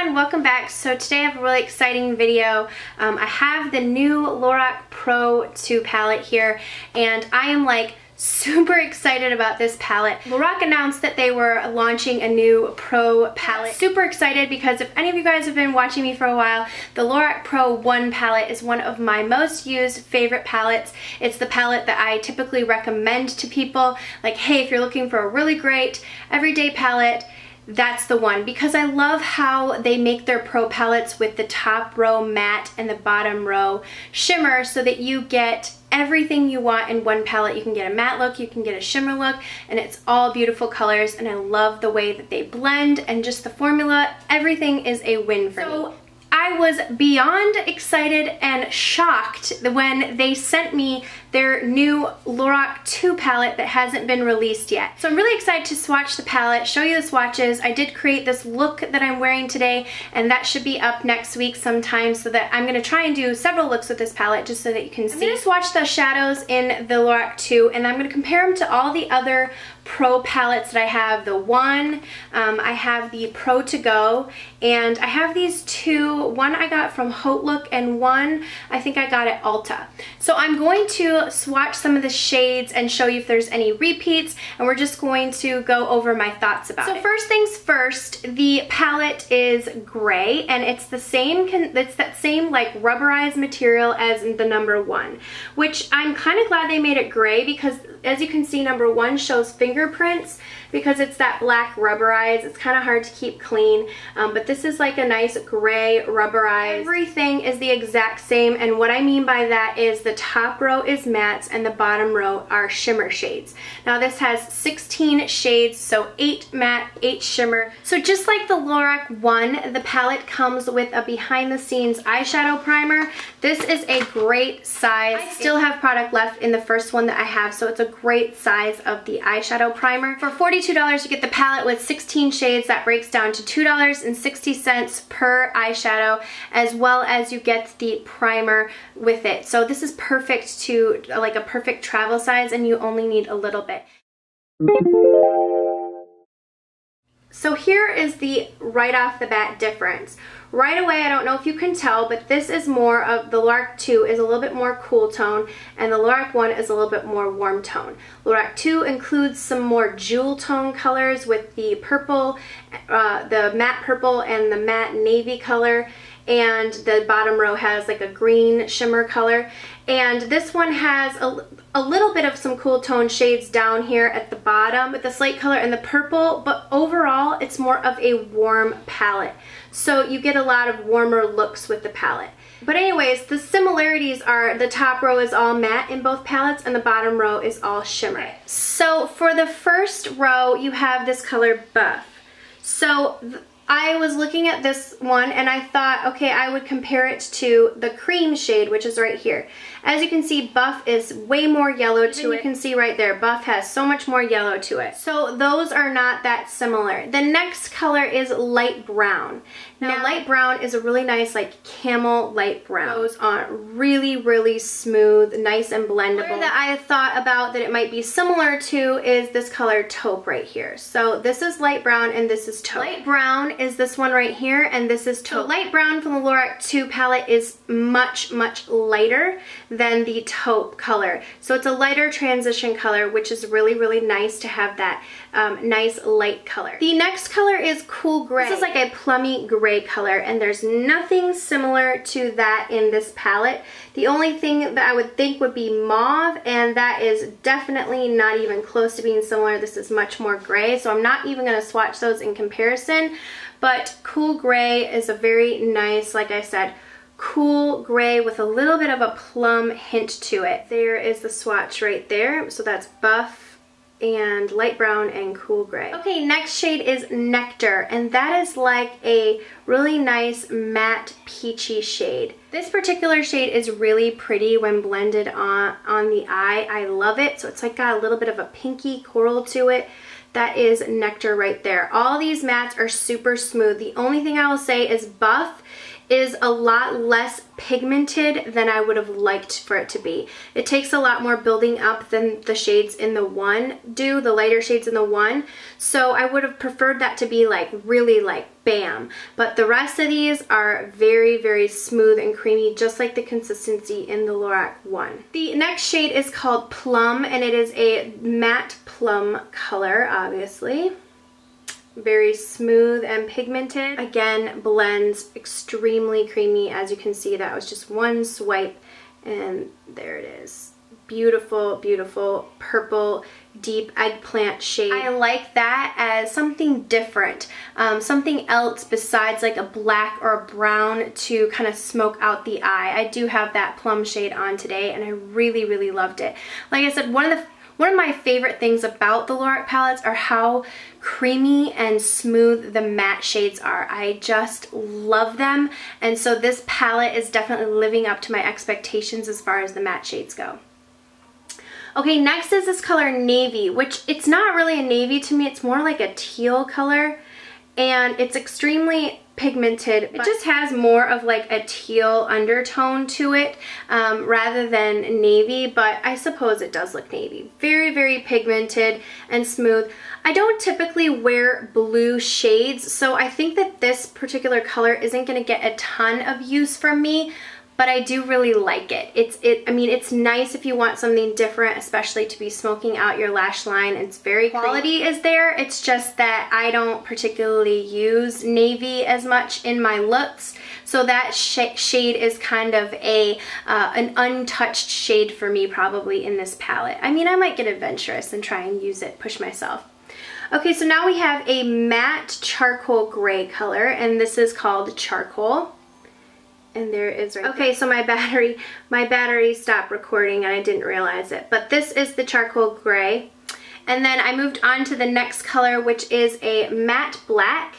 everyone, welcome back. So today I have a really exciting video. I have the new Lorac Pro 2 palette here, and I am like super excited about this palette. Lorac announced that they were launching a new Pro palette. Super excited because if any of you guys have been watching me for a while, the Lorac Pro 1 palette is one of my most used favorite palettes. It's the palette that I typically recommend to people. Like, hey, if you're looking for a really great everyday palette, that's the one, because I love how they make their Pro palettes with the top row matte and the bottom row shimmer so that you get everything you want in one palette. You can get a matte look, you can get a shimmer look, and it's all beautiful colors, and I love the way that they blend and just the formula. Everything is a win for me. I was beyond excited and shocked when they sent me their new Lorac 2 palette that hasn't been released yet. So I'm really excited to swatch the palette, show you the swatches. I did create this look that I'm wearing today, and that should be up next week sometime, so that I'm going to try and do several looks with this palette just so that you can see. I'm going to swatch the shadows in the Lorac 2, and I'm going to compare them to all the other Pro palettes that I have. The one, I have the Pro To Go, and I have these two. One I got from Haute Look, and one I think I got at Ulta. So I'm going to swatch some of the shades and show you if there's any repeats, and we're just going to go over my thoughts about it. So first things first, the palette is gray, and it's the same, it's that same like rubberized material as the number 1, which I'm kind of glad they made it gray, because as you can see, number 1 shows fingerprints because it's that black rubberized. It's kind of hard to keep clean, but this is like a nice gray rubberized. Everything is the exact same, and what I mean by that is the top row is mattes and the bottom row are shimmer shades. Now this has 16 shades, so 8 matte, 8 shimmer. So just like the Lorac 1, the palette comes with a behind the scenes eyeshadow primer. This is a great size. I still have product left in the first one that I have, so it's a great size of the eyeshadow primer. For $42 you get the palette with 16 shades. That breaks down to $2.60 per eyeshadow, as well as you get the primer with it. So this is perfect to like a perfect travel size, and you only need a little bit. So here is the right off the bat difference. Right away, I don't know if you can tell, but this is more of, the Lorac 2 is a little bit more cool tone, and the Lorac 1 is a little bit more warm tone. Lorac 2 includes some more jewel tone colors with the purple, the matte purple and the matte navy color, and the bottom row has like a green shimmer color. And this one has a little bit of some cool tone shades down here at the bottom with the slate color and the purple, but overall it's more of a warm palette. So you get a lot of warmer looks with the palette. But anyways, the similarities are the top row is all matte in both palettes and the bottom row is all shimmer. So for the first row, you have this color Buff. So I was looking at this one and I thought, okay, I would compare it to the cream shade, which is right here. As you can see, Buff is way more yellow to it. You can see right there, Buff has so much more yellow to it. So those are not that similar. The next color is Light Brown. Now Light Brown is a really nice like camel light brown. Goes on really, really smooth, nice and blendable. The color that I thought about that it might be similar to is this color Taupe right here. So this is Light Brown and this is Taupe. Light Brown is this one right here, and this is Taupe. So Light Brown from the Lorac 2 palette is much, much lighter than the Taupe color. So it's a lighter transition color, which is really, really nice to have that nice light color. The next color is Cool Gray. This is like a plummy gray color, and there's nothing similar to that in this palette. The only thing that I would think would be Mauve, and that is definitely not even close to being similar. This is much more gray, so I'm not even going to swatch those in comparison. But Cool Gray is a very nice, like I said, cool gray with a little bit of a plum hint to it. There is the swatch right there. So that's Buff and Light Brown and Cool Gray. Okay, next shade is Nectar, and that is like a really nice matte peachy shade. This particular shade is really pretty when blended on the eye. I love it. So it's like got a little bit of a pinky coral to it. That is Nectar right there. All these mattes are super smooth. The only thing I will say is Buff is a lot less pigmented than I would have liked for it to be. It takes a lot more building up than the shades in the one do, the lighter shades in the one. So I would have preferred that to be like really like bam. But the rest of these are very, very smooth and creamy, just like the consistency in the Lorac one. The next shade is called Plum, and it is a matte plum color, obviously. Very smooth and pigmented. Again, blends extremely creamy. As you can see, that was just one swipe and there it is. Beautiful, beautiful purple deep eggplant shade. I like that as something different, something else besides like a black or a brown to kind of smoke out the eye. I do have that plum shade on today and I really, really loved it. Like I said, one of my favorite things about the Lorac palettes are how creamy and smooth the matte shades are. I just love them, and so this palette is definitely living up to my expectations as far as the matte shades go. Okay, next is this color Navy, which it's not really a navy to me, it's more like a teal color, and it's extremely pigmented. It just has more of like a teal undertone to it rather than navy, but I suppose it does look navy. Very, very pigmented and smooth. I don't typically wear blue shades, so I think that this particular color isn't going to get a ton of use from me, but I do really like it. I mean, it's nice if you want something different, especially to be smoking out your lash line. It's very quality is there. It's just that I don't particularly use navy as much in my looks, so that shade is kind of an untouched shade for me probably in this palette. I mean, I might get adventurous and try and use it, push myself. Okay, so now we have a matte charcoal gray color, and this is called Charcoal. And there is right okay, so my battery stopped recording and I didn't realize it. But this is the Charcoal Gray. And then I moved on to the next color, which is a matte black.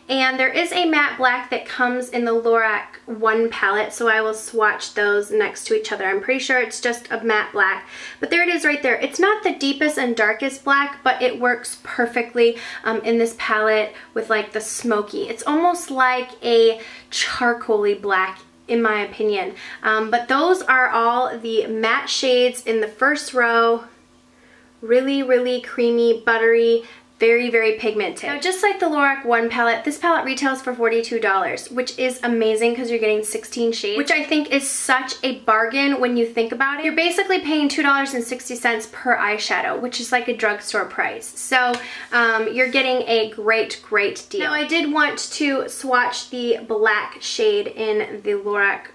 And there is a matte black that comes in the Lorac one palette, so I will swatch those next to each other. I'm pretty sure it's just a matte black, but there it is right there. It's not the deepest and darkest black, but it works perfectly in this palette with like the smoky. It's almost like a charcoaly black in my opinion. But those are all the matte shades in the first row. Really, really creamy, buttery, very, very pigmented. Now, just like the Lorac one palette, this palette retails for $42, which is amazing because you're getting 16 shades, which I think is such a bargain when you think about it. You're basically paying $2.60 per eyeshadow, which is like a drugstore price. So you're getting a great, great deal. Now, I did want to swatch the black shade in the Lorac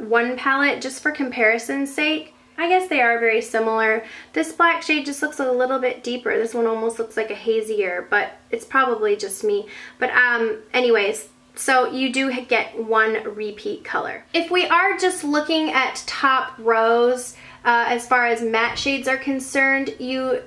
one palette just for comparison's sake. I guess they are very similar. This black shade just looks a little bit deeper. This one almost looks like a hazier, but it's probably just me. But anyways, so you do get one repeat color. If we are just looking at top rows, as far as matte shades are concerned, you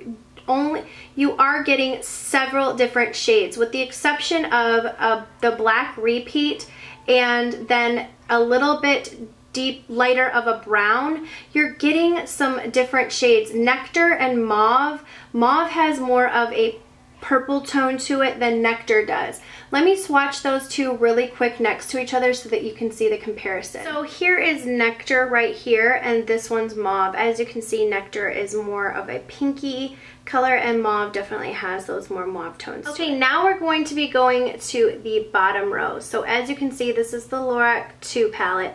are getting several different shades, with the exception of the black repeat and then a little bit deep lighter of a brown. You're getting some different shades. Nectar and Mauve. Mauve has more of a purple tone to it than Nectar does. Let me swatch those two really quick next to each other so that you can see the comparison. So here is Nectar right here, and this one's Mauve. As you can see, Nectar is more of a pinky color and Mauve definitely has those more mauve tones. Okay, now we're going to be going to the bottom row. So as you can see, this is the Lorac 2 palette.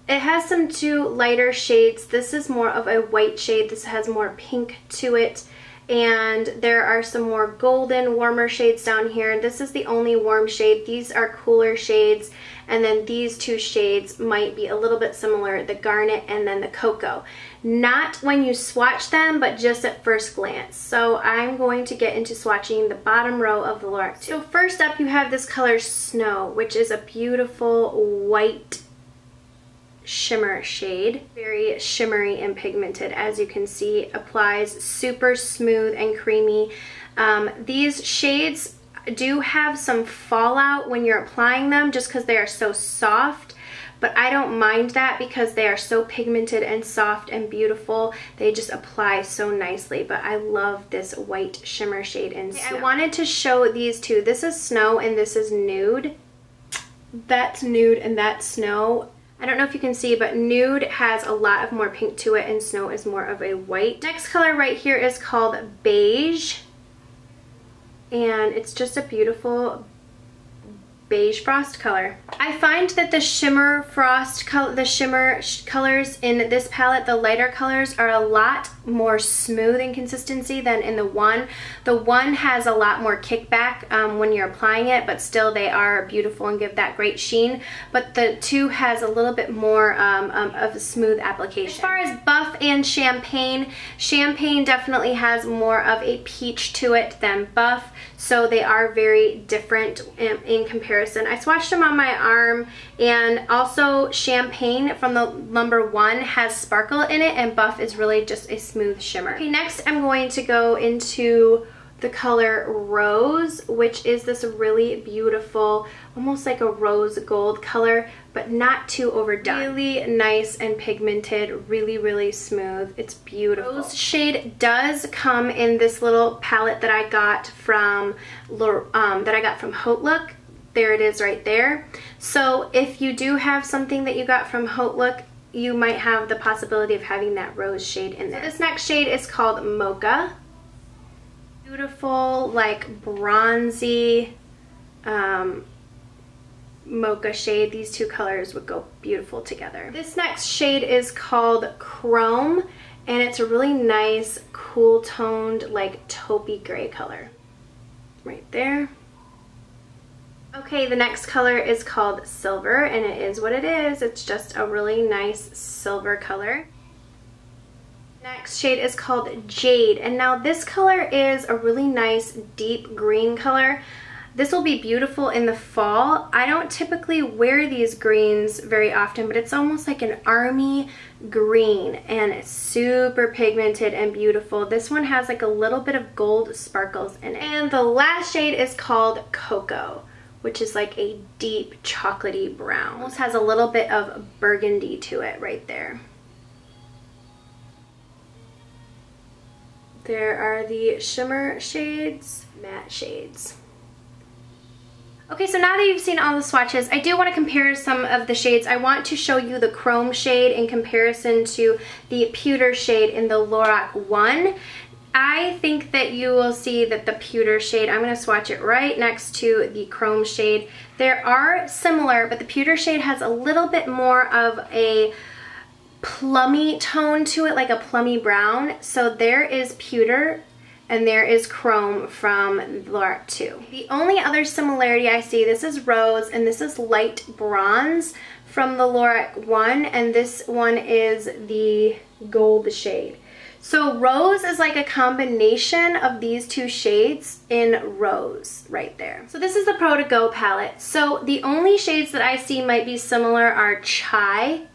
It has some two lighter shades. This is more of a white shade. This has more pink to it. And there are some more golden, warmer shades down here. This is the only warm shade. These are cooler shades. And then these two shades might be a little bit similar, the garnet and then the cocoa. Not when you swatch them, but just at first glance. So I'm going to get into swatching the bottom row of the Lorac 2. So first up, you have this color Snow, which is a beautiful white shimmer shade. Very shimmery and pigmented, as you can see. Applies super smooth and creamy. These shades do have some fallout when you're applying them just because they are so soft, but I don't mind that because they are so pigmented and soft and beautiful. They just apply so nicely, but I love this white shimmer shade in Snow. I wanted to show these two. This is Snow and this is Nude. That's Nude and that's Snow. I don't know if you can see, but Nude has a lot of more pink to it and Snow is more of a white. Next color right here is called Beige. And it's just a beautiful beige frost color. I find that the shimmer frost color, the shimmer colors in this palette, the lighter colors, are a lot more smooth in consistency than in the one. The one has a lot more kickback when you're applying it, but still they are beautiful and give that great sheen. But the two has a little bit more of a smooth application. As far as Buff and Champagne, Champagne definitely has more of a peach to it than Buff, so they are very different in comparison. I swatched them on my arm, and also Champagne from the #1 has sparkle in it, and Buff is really just a smooth shimmer. Okay, next I'm going to go into the color Rose, which is this really beautiful, almost like a rose gold color, but not too overdone. Really nice and pigmented, really, really smooth. It's beautiful. Rose shade does come in this little palette that I got from Haute Look. There it is right there. So if you do have something that you got from Haute Look, you might have the possibility of having that rose shade in there. So this next shade is called Mocha. Beautiful, like bronzy mocha shade. These two colors would go beautiful together. This next shade is called Chrome, and it's a really nice, cool toned, like taupey gray color. Right there. Okay, the next color is called Silver, and it is what it is. It's just a really nice silver color. Next shade is called Jade, and now this color is a really nice deep green color. This will be beautiful in the fall. I don't typically wear these greens very often, but it's almost like an army green, and it's super pigmented and beautiful. This one has like a little bit of gold sparkles in it. And the last shade is called Cocoa, which is like a deep chocolatey brown. Almost has a little bit of burgundy to it right there. There are the shimmer shades, matte shades. Okay, so now that you've seen all the swatches, I do want to compare some of the shades. I want to show you the Chrome shade in comparison to the Pewter shade in the Lorac 1. I think that you will see that the Pewter shade, I'm going to swatch it right next to the Chrome shade. They are similar, but the Pewter shade has a little bit more of a plummy tone to it, like a plummy brown. So there is Pewter and there is Chrome from Lorac 2. The only other similarity I see, this is Rose and this is Light Bronze from the Lorac 1, and this one is the gold shade. So Rose is like a combination of these two shades in Rose right there. So this is the Pro To Go palette. So the only shades that I see might be similar are Chai,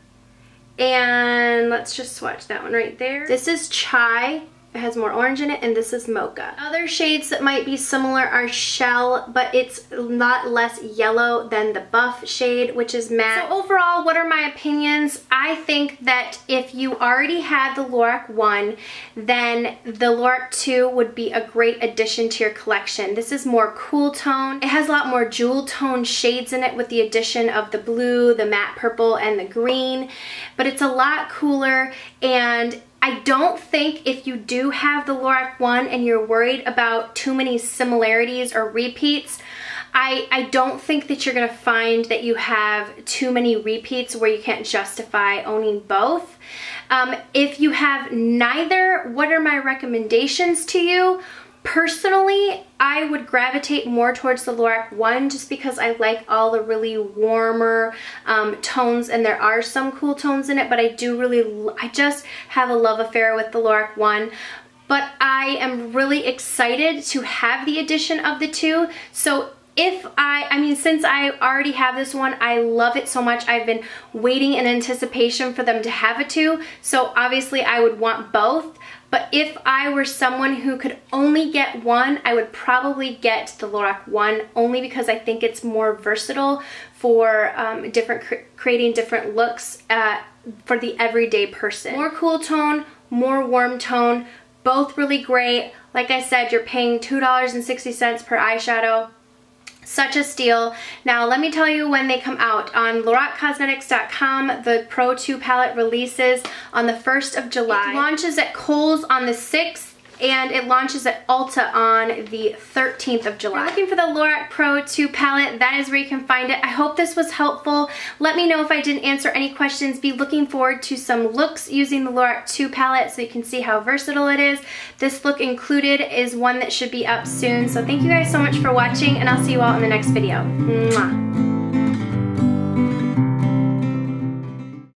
and let's just swatch that one right there. This is Chai. It has more orange in it, and this is Mocha. Other shades that might be similar are Shell, but it's not less yellow than the Buff shade, which is matte. So overall, what are my opinions? I think that if you already had the Lorac 1, then the Lorac 2 would be a great addition to your collection. This is more cool tone. It has a lot more jewel tone shades in it with the addition of the blue, the matte purple, and the green, but it's a lot cooler. And I don't think if you do have the Lorac 1 and you're worried about too many similarities or repeats, I don't think that you're gonna find that you have too many repeats where you can't justify owning both. If you have neither, what are my recommendations to you? Personally, I would gravitate more towards the Lorac 1 just because I like all the really warmer tones, and there are some cool tones in it, but I just have a love affair with the Lorac 1. But I am really excited to have the addition of the 2. So since I already have this one, I love it so much. I've been waiting in anticipation for them to have a 2. So obviously I would want both. But if I were someone who could only get one, I would probably get the Lorac 1 only because I think it's more versatile for creating different looks for the everyday person. More cool tone, more warm tone, both really great. Like I said, you're paying $2.60 per eyeshadow. Such a steal. Now let me tell you when they come out. On LoracCosmetics.com, the Pro 2 palette releases on the 1st of July. It launches at Kohl's on the 6th. And it launches at Ulta on the 13th of July. If you're looking for the Lorac Pro 2 palette, that is where you can find it. I hope this was helpful. Let me know if I didn't answer any questions. Be looking forward to some looks using the Lorac 2 palette so you can see how versatile it is. This look included is one that should be up soon. So thank you guys so much for watching, and I'll see you all in the next video. Mwah.